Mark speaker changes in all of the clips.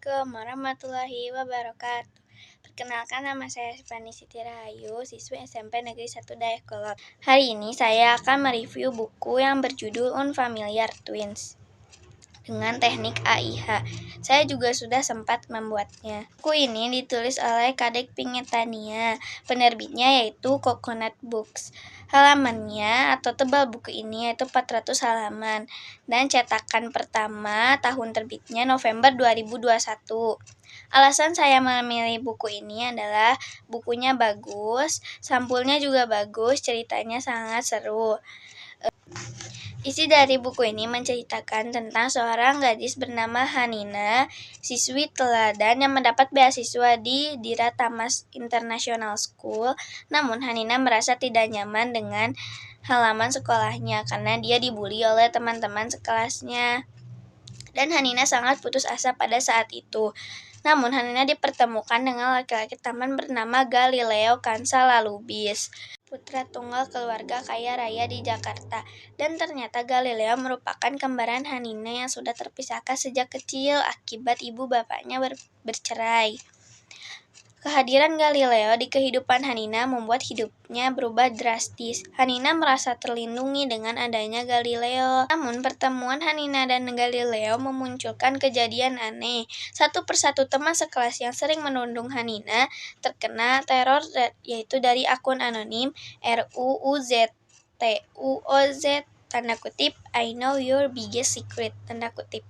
Speaker 1: Assalamualaikum warahmatullahi wabarakatuh. Perkenalkan, nama saya Sifani Siti Rahayu, siswi SMP Negeri 1 Dayakolot. Hari ini saya akan mereview buku yang berjudul Unfamiliar Twins dengan teknik AIH. Saya juga sudah sempat membuatnya. Buku ini ditulis oleh Kadek Pingetania. Penerbitnya yaitu Coconut Books. Halamannya atau tebal buku ini yaitu 400 halaman dan cetakan pertama tahun terbitnya November 2021. Alasan saya memilih buku ini adalah bukunya bagus, sampulnya juga bagus, ceritanya sangat seru. Isi dari buku ini menceritakan tentang seorang gadis bernama Hanina, siswi teladan yang mendapat beasiswa di Dira Tamas International School. Namun Hanina merasa tidak nyaman dengan halaman sekolahnya karena dia dibully oleh teman-teman sekelasnya. Dan Hanina sangat putus asa pada saat itu. Namun Hanina dipertemukan dengan laki-laki taman bernama Galileo Kansalalubis, putra tunggal keluarga kaya raya di Jakarta. Dan ternyata Galileo merupakan kembaran Hanina yang sudah terpisahkan sejak kecil akibat ibu bapaknya bercerai. Kehadiran Galileo di kehidupan Hanina membuat hidupnya berubah drastis. Hanina merasa terlindungi dengan adanya Galileo. Namun pertemuan Hanina dan Galileo memunculkan kejadian aneh. Satu persatu teman sekelas yang sering menuding Hanina terkena teror, yaitu dari akun anonim RUUZTUOZ tanda kutip I know your biggest secret tanda kutip.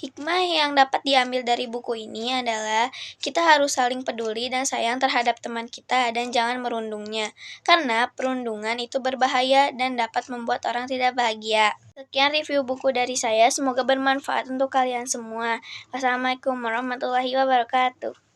Speaker 1: Hikmah yang dapat diambil dari buku ini adalah kita harus saling peduli dan sayang terhadap teman kita dan jangan merundungnya. Karena perundungan itu berbahaya dan dapat membuat orang tidak bahagia. Sekian review buku dari saya, semoga bermanfaat untuk kalian semua. Wassalamualaikum warahmatullahi wabarakatuh.